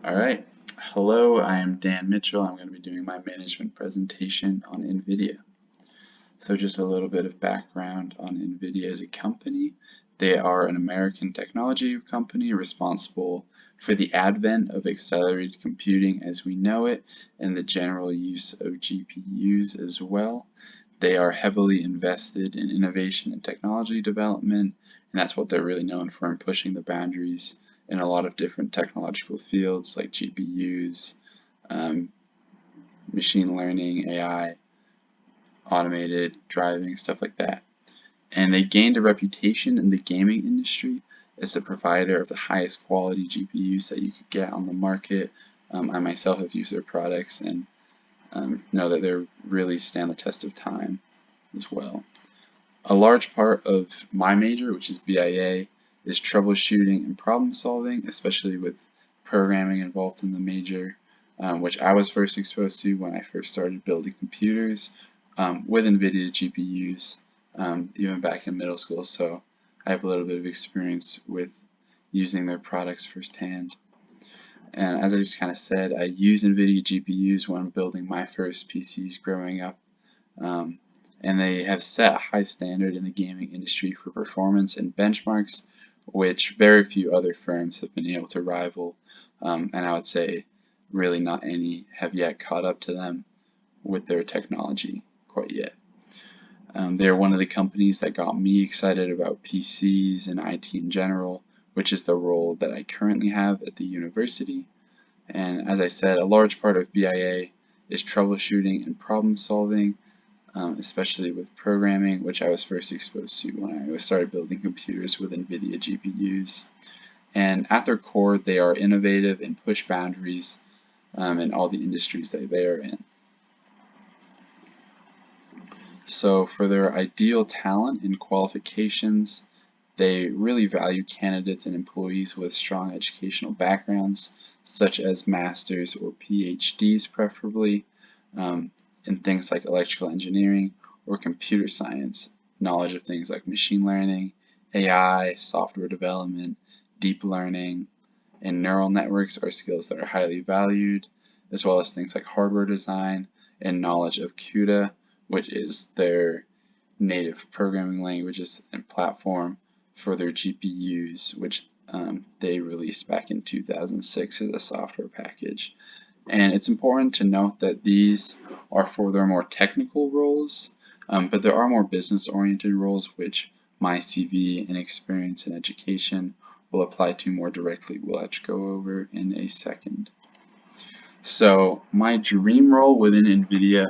All right. Hello, I am Dan Mitchell. I'm going to be doing my management presentation on NVIDIA. So just a little bit of background on NVIDIA as a company. They are an American technology company responsible for the advent of accelerated computing as we know it and the general use of GPUs as well. They are heavily invested in innovation and technology development, and that's what they're really known for in pushing the boundaries in a lot of different technological fields like GPUs, um, machine learning, AI, automated driving, stuff like that. And they gained a reputation in the gaming industry as a provider of the highest quality GPUs that you could get on the market. I myself have used their products and know that they really stand the test of time as well. A large part of my major, which is BIA, is troubleshooting and problem solving, especially with programming involved in the major, which I was first exposed to when I first started building computers with NVIDIA GPUs, even back in middle school. So I have a little bit of experience with using their products firsthand. And as I just kind of said, I use NVIDIA GPUs when building my first PCs growing up. And they have set a high standard in the gaming industry for performance and benchmarks, which very few other firms have been able to rival, and I would say really not any have yet caught up to them with their technology quite yet. They're one of the companies that got me excited about PCs and IT in general, which is the role that I currently have at the university. And as I said, a large part of BIA is troubleshooting and problem solving, especially with programming, which I was first exposed to when I started building computers with NVIDIA GPUs. And at their core, they are innovative and push boundaries in all the industries that they are in. So for their ideal talent and qualifications, they really value candidates and employees with strong educational backgrounds, such as masters or PhDs preferably, in things like electrical engineering or computer science, knowledge of things like machine learning, AI, software development, deep learning, and neural networks are skills that are highly valued, as well as things like hardware design and knowledge of CUDA, which is their native programming languages and platform for their GPUs, which they released back in 2006 as a software package. And it's important to note that these are for their more technical roles, but there are more business-oriented roles which my CV and experience in education will apply to more directly, which I'll go over in a second. So my dream role within NVIDIA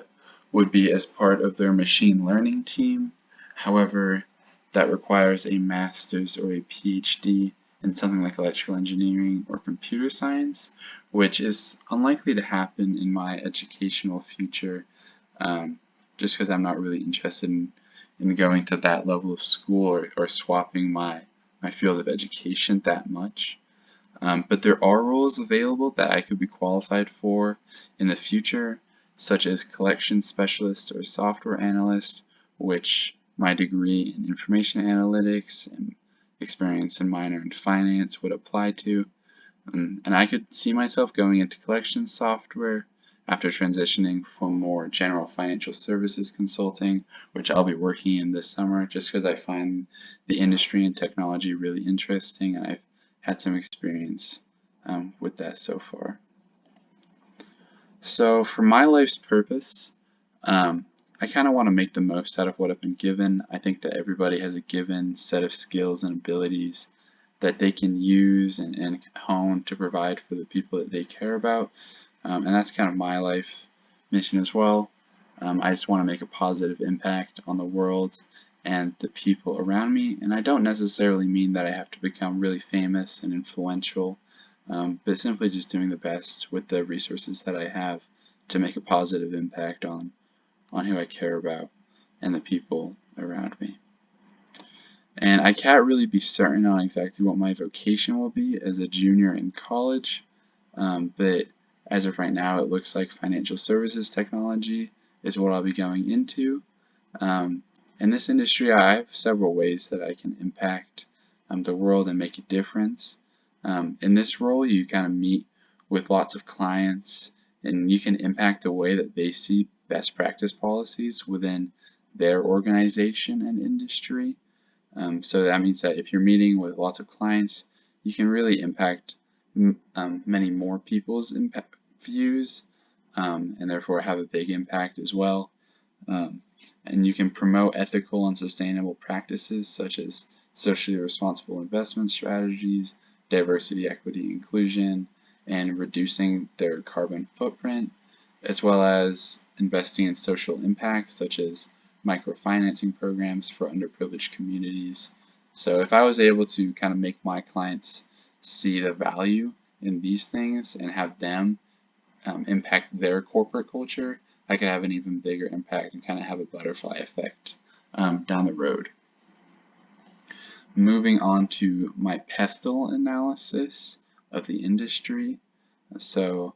would be as part of their machine learning team. However, that requires a master's or a PhD in something like electrical engineering or computer science, which is unlikely to happen in my educational future, just because I'm not really interested in going to that level of school or swapping my field of education that much. But there are roles available that I could be qualified for in the future, such as collections specialist or software analyst, which my degree in information analytics and experience in minor in finance would apply to. And I could see myself going into collections software after transitioning from more general financial services consulting, which I'll be working in this summer just because I find the industry and technology really interesting, and I've had some experience with that so far. So for my life's purpose, I kind of want to make the most out of what I've been given. I think that everybody has a given set of skills and abilities that they can use and hone to provide for the people that they care about. And that's kind of my life mission as well. I just want to make a positive impact on the world and the people around me. And I don't necessarily mean that I have to become really famous and influential, but simply just doing the best with the resources that I have to make a positive impact on who I care about and the people around me. And I can't really be certain on exactly what my vocation will be as a junior in college, but as of right now, it looks like financial services technology is what I'll be going into. In this industry, I have several ways that I can impact the world and make a difference. In this role, you kind of meet with lots of clients, and you can impact the way that they see best practice policies within their organization and industry. So that means that if you're meeting with lots of clients, you can really impact many more people's views, and therefore have a big impact as well. And you can promote ethical and sustainable practices such as socially responsible investment strategies, diversity, equity, inclusion, and reducing their carbon footprint, as well as investing in social impacts such as microfinancing programs for underprivileged communities. So if I was able to kind of make my clients see the value in these things and have them impact their corporate culture, I could have an even bigger impact and kind of have a butterfly effect down the road. Moving on to my pestle analysis of the industry. So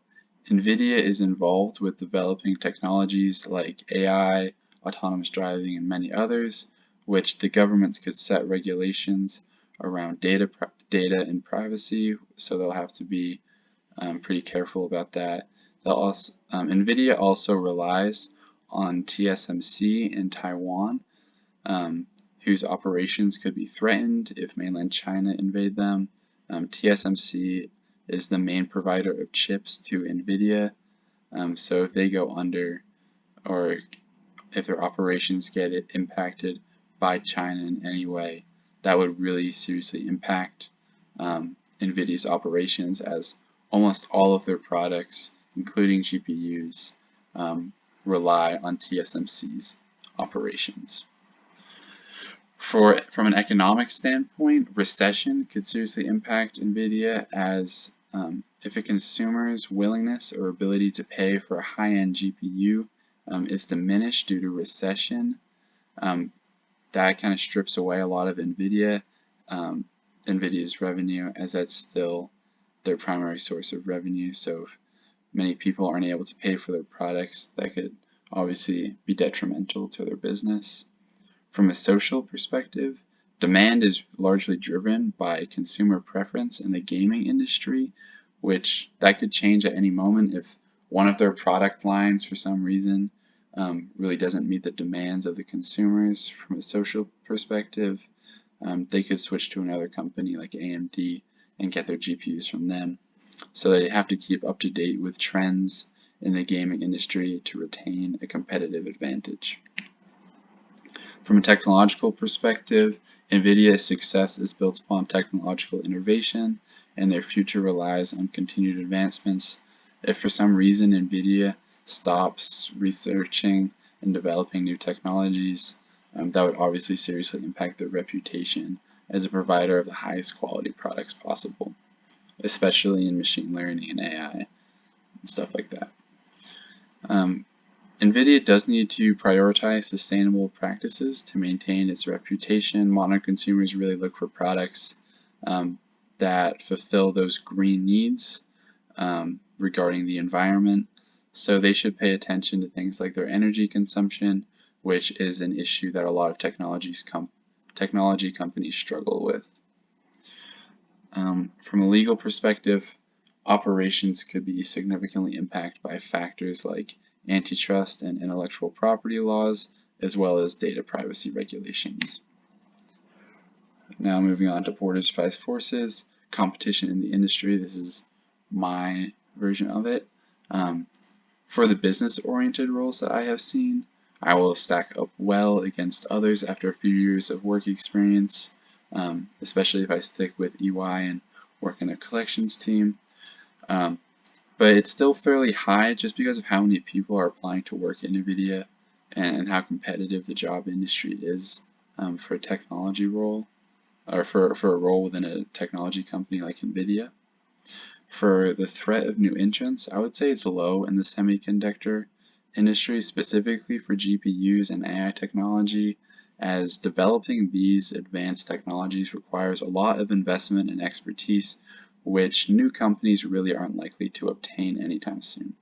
NVIDIA is involved with developing technologies like AI, autonomous driving, and many others, which the governments could set regulations around data and privacy, so they'll have to be pretty careful about that. NVIDIA also relies on TSMC in Taiwan, whose operations could be threatened if mainland China invade them. TSMC is the main provider of chips to NVIDIA, so if they go under or if their operations get impacted by China in any way, that would really seriously impact NVIDIA's operations, as almost all of their products, including GPUs, rely on TSMC's operations. From an economic standpoint, recession could seriously impact NVIDIA, as if a consumer's willingness or ability to pay for a high-end GPU is diminished due to recession, that kind of strips away a lot of NVIDIA's revenue, as that's still their primary source of revenue. So if many people aren't able to pay for their products, that could obviously be detrimental to their business. From a social perspective, demand is largely driven by consumer preference in the gaming industry, which that could change at any moment if one of their product lines for some reason really doesn't meet the demands of the consumers. From a social perspective, they could switch to another company like AMD and get their GPUs from them. So they have to keep up to date with trends in the gaming industry to retain a competitive advantage. From a technological perspective, NVIDIA's success is built upon technological innovation, and their future relies on continued advancements. If for some reason NVIDIA stops researching and developing new technologies, that would obviously seriously impact their reputation as a provider of the highest quality products possible, especially in machine learning and AI and stuff like that. NVIDIA does need to prioritize sustainable practices to maintain its reputation. Modern consumers really look for products that fulfill those green needs regarding the environment. So they should pay attention to things like their energy consumption, which is an issue that a lot of technology companies struggle with. From a legal perspective, operations could be significantly impacted by factors like antitrust and intellectual property laws, as well as data privacy regulations. Now moving on to Porter's 5 forces, competition in the industry. This is my version of it. For the business-oriented roles that I have seen, I will stack up well against others after a few years of work experience, especially if I stick with EY and work in their collections team. But it's still fairly high just because of how many people are applying to work in NVIDIA and how competitive the job industry is for a technology role, or for a role within a technology company like NVIDIA. For the threat of new entrants, I would say it's low in the semiconductor industry, specifically for GPUs and AI technology, as developing these advanced technologies requires a lot of investment and expertise, which new companies really aren't likely to obtain anytime soon.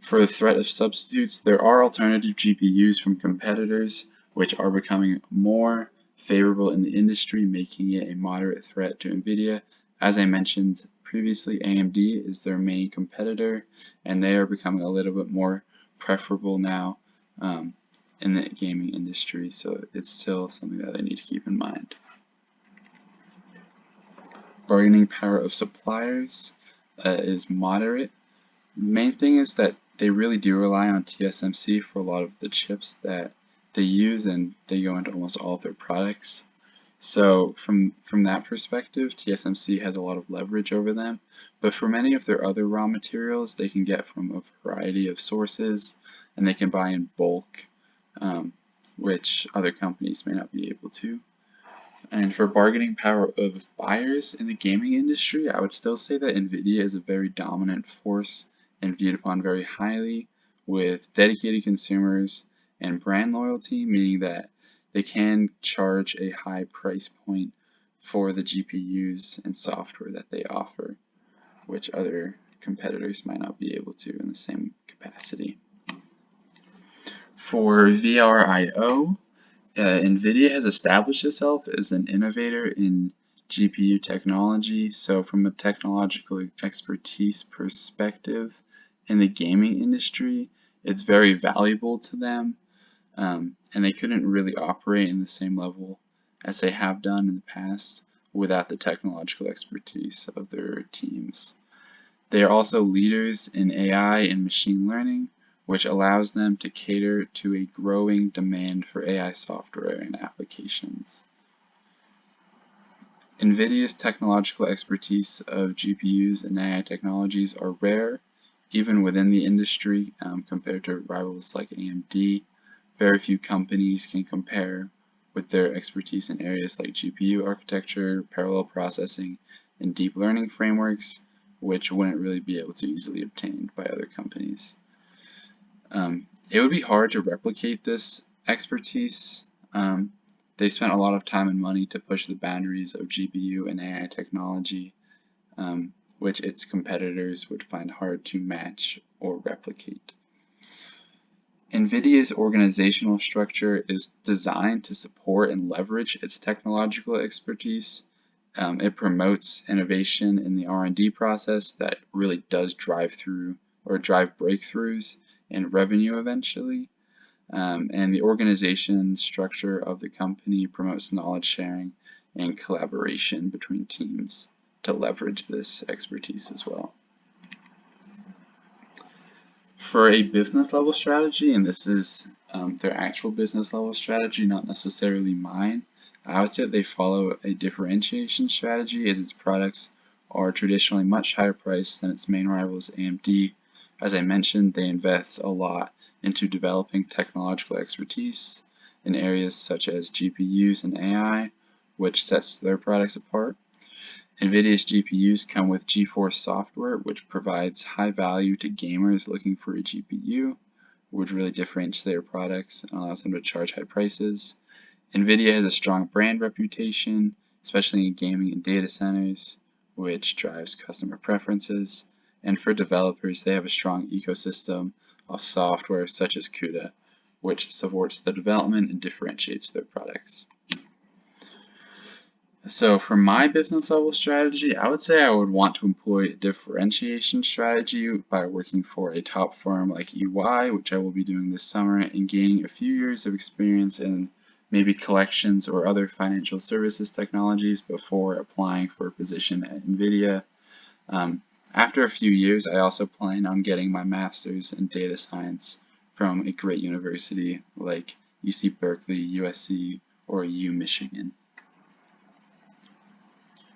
For the threat of substitutes, there are alternative GPUs from competitors, which are becoming more favorable in the industry, making it a moderate threat to NVIDIA. As I mentioned previously. AMD is their main competitor, and they are becoming a little bit more preferable now in the gaming industry, so it's still something that I need to keep in mind. Bargaining power of suppliers is moderate. The main thing is that they really do rely on TSMC for a lot of the chips that they use, and they go into almost all of their products. So from that perspective, TSMC has a lot of leverage over them, but for many of their other raw materials, they can get from a variety of sources, and they can buy in bulk, which other companies may not be able to. And for bargaining power of buyers in the gaming industry, I would still say that NVIDIA is a very dominant force and viewed upon very highly, with dedicated consumers and brand loyalty, meaning that they can charge a high price point for the GPUs and software that they offer, which other competitors might not be able to in the same capacity. For VRIO, NVIDIA has established itself as an innovator in GPU technology. So from a technological expertise perspective in the gaming industry, it's very valuable to them, and they couldn't really operate in the same level as they have done in the past without the technological expertise of their teams. They are also leaders in AI and machine learning, which allows them to cater to a growing demand for AI software and applications. NVIDIA's technological expertise of GPUs and AI technologies are rare, even within the industry, compared to rivals like AMD. Very few companies can compare with their expertise in areas like GPU architecture, parallel processing, and deep learning frameworks, which wouldn't really be able to easily obtained by other companies. It would be hard to replicate this expertise. They spent a lot of time and money to push the boundaries of GPU and AI technology, which its competitors would find hard to match or replicate. NVIDIA's organizational structure is designed to support and leverage its technological expertise. It promotes innovation in the R&D process that really does drive breakthroughs and revenue eventually. And the organization structure of the company promotes knowledge sharing and collaboration between teams to leverage this expertise as well. For a business level strategy, and this is their actual business level strategy, not necessarily mine, I would say they follow a differentiation strategy as its products are traditionally much higher priced than its main rivals AMD. As I mentioned, they invest a lot into developing technological expertise in areas such as GPUs and AI, which sets their products apart. NVIDIA's GPUs come with GeForce software, which provides high value to gamers looking for a GPU, which really differentiates their products and allows them to charge high prices. NVIDIA has a strong brand reputation, especially in gaming and data centers, which drives customer preferences. And for developers, they have a strong ecosystem of software such as CUDA, which supports the development and differentiates their products. So for my business level strategy, I would say I would want to employ a differentiation strategy by working for a top firm like EY, which I will be doing this summer, and gaining a few years of experience in maybe collections or other financial services technologies before applying for a position at NVIDIA. After a few years, I also plan on getting my master's in data science from a great university like UC Berkeley, USC, or U Michigan.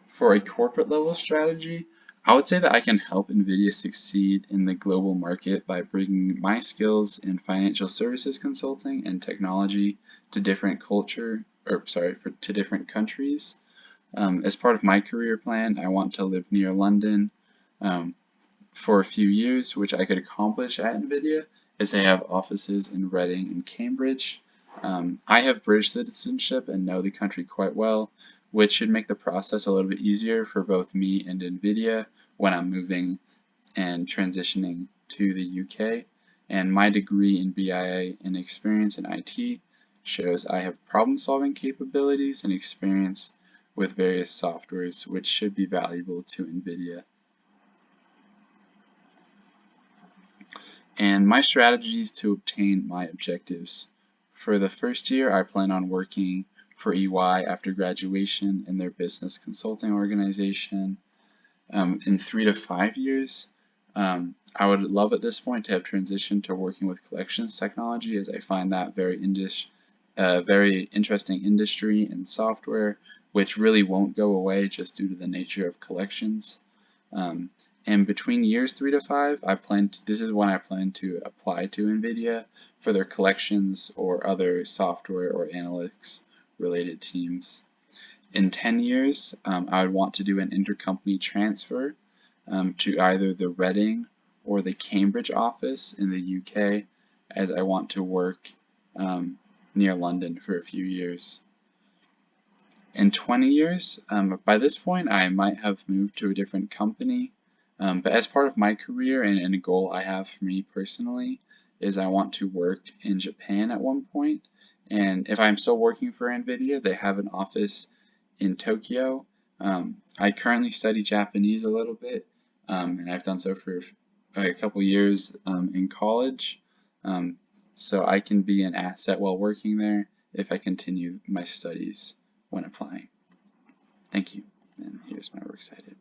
For a corporate level strategy, I would say that I can help NVIDIA succeed in the global market by bringing my skills in financial services consulting and technology to different countries. As part of my career plan, I want to live near London for a few years, which I could accomplish at NVIDIA, as they have offices in Reading and Cambridge. I have British citizenship and know the country quite well, which should make the process a little bit easier for both me and NVIDIA when I'm moving and transitioning to the UK. And my degree in BIA and experience in IT shows I have problem-solving capabilities and experience with various softwares, which should be valuable to NVIDIA And my strategies to obtain my objectives. For the first year, I plan on working for EY after graduation in their business consulting organization. In 3 to 5 years, I would love at this point to have transitioned to working with collections technology, as I find that very interesting industry and software, which really won't go away just due to the nature of collections. And between years 3 to 5, this is when I plan to apply to NVIDIA for their collections or other software or analytics related teams. In 10 years, I would want to do an intercompany transfer to either the Reading or the Cambridge office in the UK, as I want to work near London for a few years. In 20 years, by this point, I might have moved to a different company. But as part of my career and a goal I have for me personally is I want to work in Japan at one point. And if I'm still working for NVIDIA, they have an office in Tokyo. I currently study Japanese a little bit, and I've done so for a couple years in college. So I can be an asset while working there if I continue my studies when applying. Thank you, and here's my works cited.